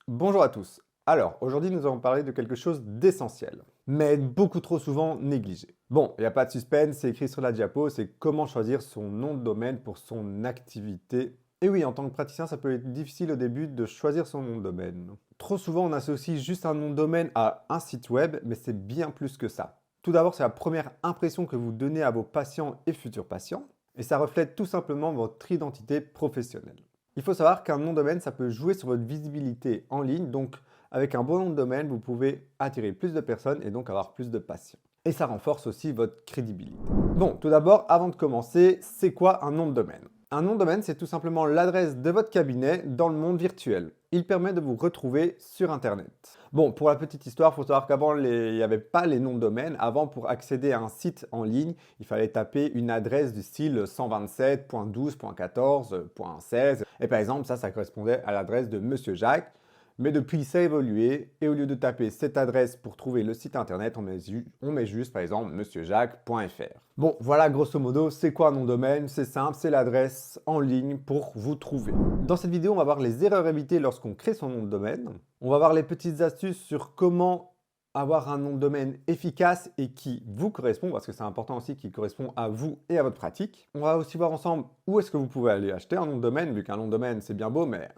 Bonjour à tous. Alors, aujourd'hui, nous allons parler de quelque chose d'essentiel, mais beaucoup trop souvent négligé. Bon, il n'y a pas de suspense, c'est écrit sur la diapo, c'est comment choisir son nom de domaine pour son activité. Et oui, en tant que praticien, ça peut être difficile au début de choisir son nom de domaine. Trop souvent, on associe juste un nom de domaine à un site web, mais c'est bien plus que ça. Tout d'abord, c'est la première impression que vous donnez à vos patients et futurs patients, et ça reflète tout simplement votre identité professionnelle. Il faut savoir qu'un nom de domaine, ça peut jouer sur votre visibilité en ligne. Donc, avec un bon nom de domaine, vous pouvez attirer plus de personnes et donc avoir plus de patients. Et ça renforce aussi votre crédibilité. Bon, tout d'abord, avant de commencer, c'est quoi un nom de domaine? Un nom de domaine, c'est tout simplement l'adresse de votre cabinet dans le monde virtuel. Il permet de vous retrouver sur Internet. Bon, pour la petite histoire, il faut savoir qu'avant, il n'y avait pas les noms de domaine. Avant, pour accéder à un site en ligne, il fallait taper une adresse du style 127.12.14.16. Et par exemple, ça correspondait à l'adresse de Monsieur Jacques. Mais depuis, ça a évolué et au lieu de taper cette adresse pour trouver le site internet, on met juste par exemple monsieurjacques.fr. Bon, voilà grosso modo, c'est quoi un nom de domaine? C'est simple, c'est l'adresse en ligne pour vous trouver. Dans cette vidéo, on va voir les erreurs évitées lorsqu'on crée son nom de domaine. On va voir les petites astuces sur comment avoir un nom de domaine efficace et qui vous correspond, parce que c'est important aussi qu'il correspond à vous et à votre pratique. On va aussi voir ensemble où est-ce que vous pouvez aller acheter un nom de domaine, vu qu'un nom de domaine c'est bien beau, mais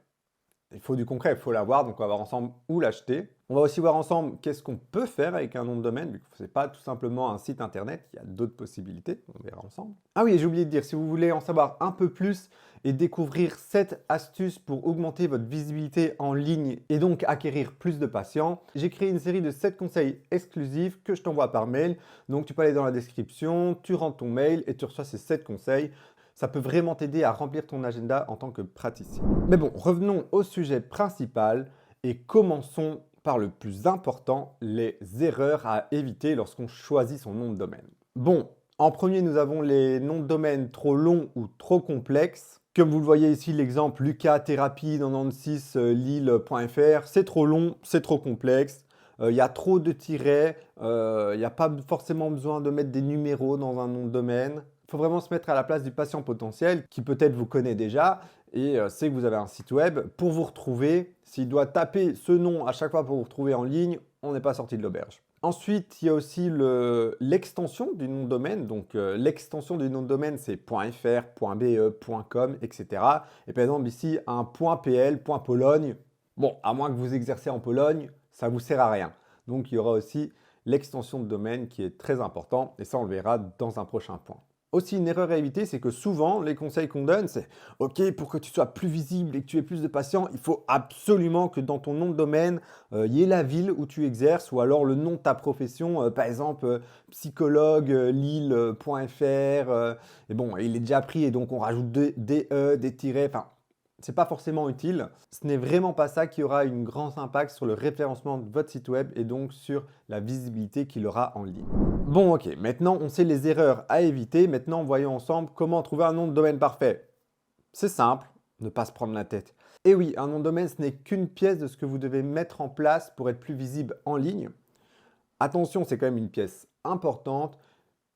il faut du concret, il faut l'avoir, donc on va voir ensemble où l'acheter. On va aussi voir ensemble qu'est-ce qu'on peut faire avec un nom de domaine, vu que ce n'est pas tout simplement un site internet, il y a d'autres possibilités, on verra ensemble. Ah oui, et j'ai oublié de dire, si vous voulez en savoir un peu plus et découvrir 7 astuces pour augmenter votre visibilité en ligne et donc acquérir plus de patients, j'ai créé une série de 7 conseils exclusifs que je t'envoie par mail. Donc tu peux aller dans la description, tu rentres ton mail et tu reçois ces 7 conseils. Ça peut vraiment t'aider à remplir ton agenda en tant que praticien. Mais bon, revenons au sujet principal et commençons par le plus important, les erreurs à éviter lorsqu'on choisit son nom de domaine. Bon, en premier, nous avons les noms de domaine trop longs ou trop complexes. Comme vous le voyez ici, l'exemple lucasthérapie96lille.fr, c'est trop long, c'est trop complexe. Il y a trop de tirets, il n'y a pas forcément besoin de mettre des numéros dans un nom de domaine. Il faut vraiment se mettre à la place du patient potentiel qui peut-être vous connaît déjà et sait que vous avez un site web. Pour vous retrouver, s'il doit taper ce nom à chaque fois pour vous retrouver en ligne, on n'est pas sorti de l'auberge. Ensuite, il y a aussi l'extension du nom de domaine. Donc, l'extension du nom de domaine, c'est .fr, .be, .com, etc. Et par exemple, ici, un .pl, .pologne. Bon, à moins que vous exercez en Pologne, ça ne vous sert à rien. Donc, il y aura aussi l'extension de domaine qui est très important. Et ça, on le verra dans un prochain point. Aussi, une erreur à éviter, c'est que souvent, les conseils qu'on donne, c'est « Ok, pour que tu sois plus visible et que tu aies plus de patients, il faut absolument que dans ton nom de domaine, il y ait la ville où tu exerces ou alors le nom de ta profession, par exemple, psychologue lille.fr. Et bon, il est déjà pris et donc on rajoute des E, des tirets, enfin, c'est pas forcément utile. Ce n'est vraiment pas ça qui aura un grand impact sur le référencement de votre site web et donc sur la visibilité qu'il aura en ligne. Bon, ok, maintenant on sait les erreurs à éviter. Maintenant, voyons ensemble comment trouver un nom de domaine parfait. C'est simple, ne pas se prendre la tête. Et oui, un nom de domaine, ce n'est qu'une pièce de ce que vous devez mettre en place pour être plus visible en ligne. Attention, c'est quand même une pièce importante,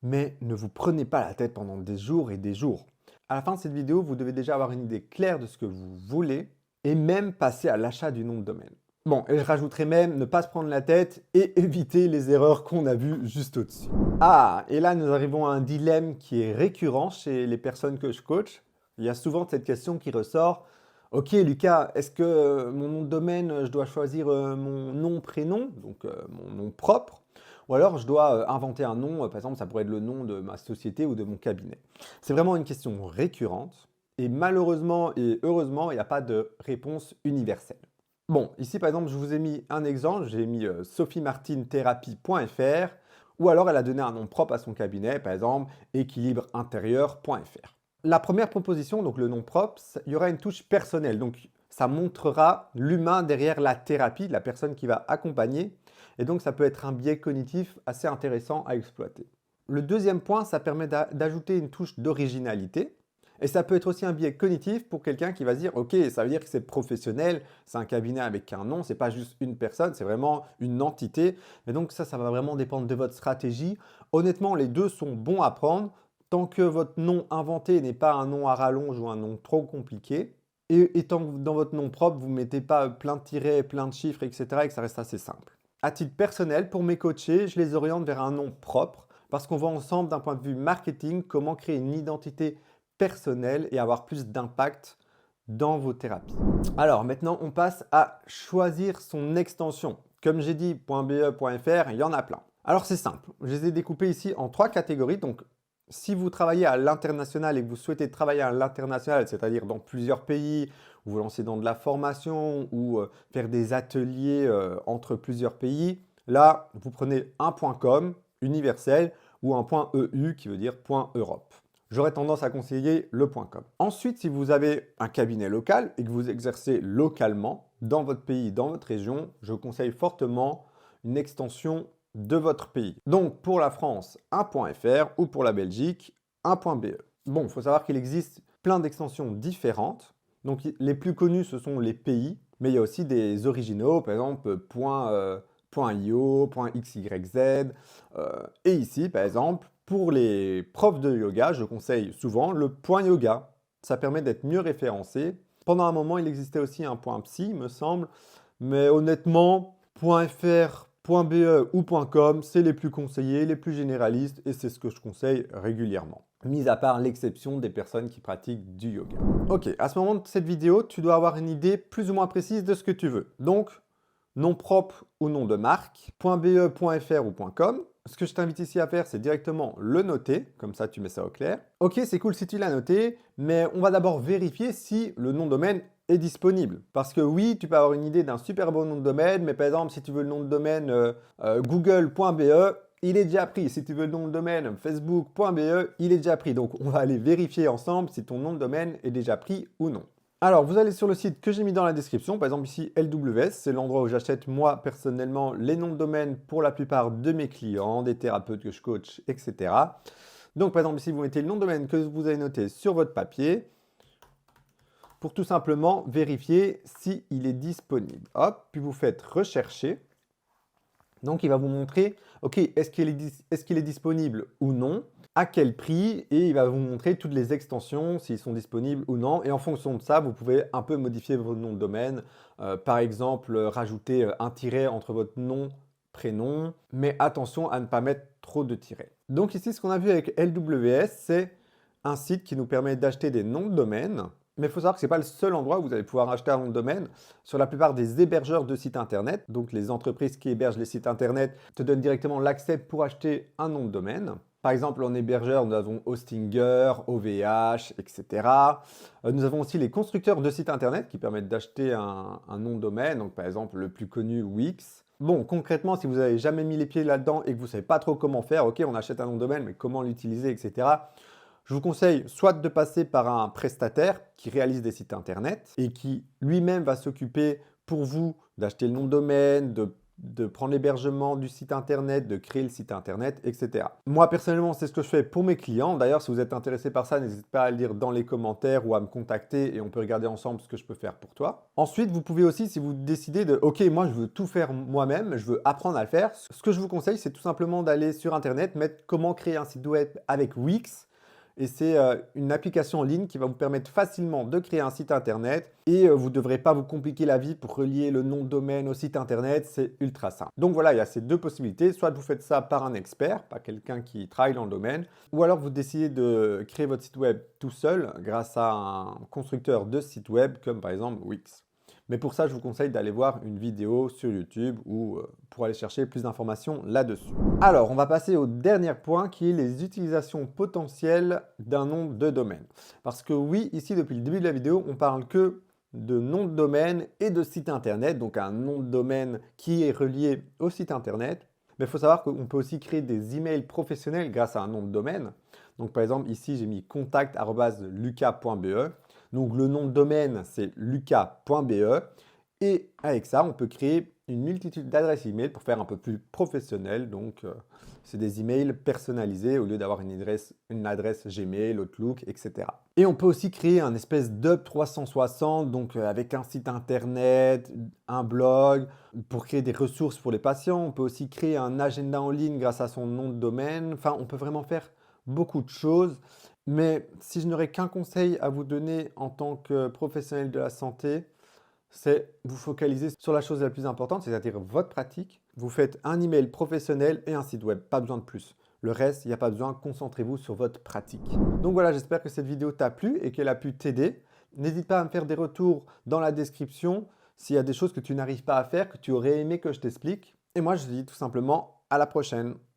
mais ne vous prenez pas la tête pendant des jours et des jours. À la fin de cette vidéo, vous devez déjà avoir une idée claire de ce que vous voulez et même passer à l'achat du nom de domaine. Bon, et je rajouterai même ne pas se prendre la tête et éviter les erreurs qu'on a vues juste au-dessus. Ah, et là nous arrivons à un dilemme qui est récurrent chez les personnes que je coach. Il y a souvent cette question qui ressort. Ok Lucas, est-ce que mon nom de domaine, je dois choisir mon nom, prénom, donc mon nom propre, ou alors je dois inventer un nom, par exemple ça pourrait être le nom de ma société ou de mon cabinet. C'est vraiment une question récurrente et malheureusement et heureusement, il n'y a pas de réponse universelle. Bon, ici par exemple, je vous ai mis un exemple, j'ai mis sophiemartinethérapie.fr ou alors elle a donné un nom propre à son cabinet, par exemple équilibreintérieur.fr. La première proposition, donc le nom propre, il y aura une touche personnelle, donc ça montrera l'humain derrière la thérapie, la personne qui va accompagner, et donc ça peut être un biais cognitif assez intéressant à exploiter. Le deuxième point, ça permet d'ajouter une touche d'originalité, et ça peut être aussi un biais cognitif pour quelqu'un qui va se dire « Ok, ça veut dire que c'est professionnel, c'est un cabinet avec un nom, c'est pas juste une personne, c'est vraiment une entité. » Et donc ça va vraiment dépendre de votre stratégie. Honnêtement, les deux sont bons à prendre tant que votre nom inventé n'est pas un nom à rallonge ou un nom trop compliqué. Et étant dans votre nom propre, vous ne mettez pas plein de tirets, plein de chiffres, etc. et que ça reste assez simple. À titre personnel, pour mes coachés, je les oriente vers un nom propre parce qu'on voit ensemble d'un point de vue marketing comment créer une identité personnelle et avoir plus d'impact dans vos thérapies. Alors maintenant, on passe à choisir son extension. Comme j'ai dit, .be, .fr, il y en a plein. Alors c'est simple, je les ai découpés ici en 3 catégories. Donc si vous travaillez à l'international et que vous souhaitez travailler à l'international, c'est-à-dire dans plusieurs pays, ou vous lancez dans de la formation ou faire des ateliers entre plusieurs pays, là, vous prenez un .com universel ou un .eu qui veut dire .europe. J'aurais tendance à conseiller le .com. Ensuite, si vous avez un cabinet local et que vous exercez localement dans votre pays, dans votre région, je conseille fortement une extension de votre pays. Donc pour la France, un .fr ou pour la Belgique, un .be. Bon, il faut savoir qu'il existe plein d'extensions différentes. Donc les plus connus, ce sont les pays, mais il y a aussi des originaux, par exemple .io, .xyz. Et ici, par exemple, pour les profs de yoga, je conseille souvent le .yoga. Ça permet d'être mieux référencé. Pendant un moment, il existait aussi un .psy, me semble, mais honnêtement, .fr, .be ou .com, c'est les plus conseillés, les plus généralistes et c'est ce que je conseille régulièrement. Mis à part l'exception des personnes qui pratiquent du yoga. Ok, à ce moment de cette vidéo, tu dois avoir une idée plus ou moins précise de ce que tu veux. Donc, nom propre ou nom de marque, .be, .fr ou .com. Ce que je t'invite ici à faire, c'est directement le noter, comme ça tu mets ça au clair. Ok, c'est cool si tu l'as noté, mais on va d'abord vérifier si le nom de domaine est disponible. Parce que oui, tu peux avoir une idée d'un super bon nom de domaine, mais par exemple, si tu veux le nom de domaine google.be, il est déjà pris. Si tu veux le nom de domaine facebook.be, il est déjà pris. Donc, on va aller vérifier ensemble si ton nom de domaine est déjà pris ou non. Alors, vous allez sur le site que j'ai mis dans la description. Par exemple, ici, LWS, c'est l'endroit où j'achète moi, personnellement, les noms de domaine pour la plupart de mes clients, des thérapeutes que je coach, etc. Donc, par exemple, ici, vous mettez le nom de domaine que vous avez noté sur votre papier pour tout simplement vérifier s'il est disponible. Hop, puis vous faites rechercher. Donc, il va vous montrer, OK, est-ce qu'il est disponible ou non, à quel prix, et il va vous montrer toutes les extensions, s'ils sont disponibles ou non. Et en fonction de ça, vous pouvez un peu modifier votre nom de domaine. Par exemple, rajouter un tiret entre votre nom, prénom, mais attention à ne pas mettre trop de tirets. Donc ici, ce qu'on a vu avec LWS, c'est un site qui nous permet d'acheter des noms de domaine. Mais il faut savoir que ce n'est pas le seul endroit où vous allez pouvoir acheter un nom de domaine. Sur la plupart des hébergeurs de sites internet, donc les entreprises qui hébergent les sites internet te donnent directement l'accès pour acheter un nom de domaine. Par exemple, en hébergeur, nous avons Hostinger, OVH, etc. Nous avons aussi les constructeurs de sites internet qui permettent d'acheter un nom de domaine. Donc, par exemple, le plus connu, Wix. Bon, concrètement, si vous n'avez jamais mis les pieds là-dedans et que vous ne savez pas trop comment faire, ok, on achète un nom de domaine, mais comment l'utiliser, etc. Je vous conseille soit de passer par un prestataire qui réalise des sites internet et qui lui-même va s'occuper pour vous d'acheter le nom de domaine, de prendre l'hébergement du site internet, de créer le site internet, etc. Moi, personnellement, c'est ce que je fais pour mes clients. D'ailleurs, si vous êtes intéressé par ça, n'hésitez pas à le dire dans les commentaires ou à me contacter et on peut regarder ensemble ce que je peux faire pour toi. Ensuite, vous pouvez aussi, si vous décidez de « Ok, moi, je veux tout faire moi-même, je veux apprendre à le faire », ce que je vous conseille, c'est tout simplement d'aller sur internet, mettre « Comment créer un site web avec Wix ». Et c'est une application en ligne qui va vous permettre facilement de créer un site internet et vous ne devrez pas vous compliquer la vie pour relier le nom de domaine au site internet, c'est ultra simple. Donc voilà, il y a ces deux possibilités, soit vous faites ça par un expert, pas quelqu'un qui travaille dans le domaine, ou alors vous décidez de créer votre site web tout seul grâce à un constructeur de site web comme par exemple Wix. Mais pour ça, je vous conseille d'aller voir une vidéo sur YouTube ou pour aller chercher plus d'informations là-dessus. Alors, on va passer au dernier point qui est les utilisations potentielles d'un nom de domaine. Parce que oui, ici, depuis le début de la vidéo, on parle que de nom de domaine et de site internet, donc un nom de domaine qui est relié au site internet. Mais il faut savoir qu'on peut aussi créer des emails professionnels grâce à un nom de domaine. Donc par exemple, ici, j'ai mis contact@lucas.be. Donc le nom de domaine, c'est lucas.be. Et avec ça, on peut créer une multitude d'adresses email pour faire un peu plus professionnel. Donc, c'est des emails personnalisés au lieu d'avoir une adresse Gmail, Outlook, etc. Et on peut aussi créer un espèce d'Hub 360, donc avec un site internet, un blog, pour créer des ressources pour les patients. On peut aussi créer un agenda en ligne grâce à son nom de domaine. Enfin, on peut vraiment faire beaucoup de choses. Mais si je n'aurais qu'un conseil à vous donner en tant que professionnel de la santé, c'est vous focaliser sur la chose la plus importante, c'est-à-dire votre pratique. Vous faites un email professionnel et un site web, pas besoin de plus. Le reste, il n'y a pas besoin, concentrez-vous sur votre pratique. Donc voilà, j'espère que cette vidéo t'a plu et qu'elle a pu t'aider. N'hésite pas à me faire des retours dans la description s'il y a des choses que tu n'arrives pas à faire, que tu aurais aimé que je t'explique. Et moi, je te dis tout simplement à la prochaine.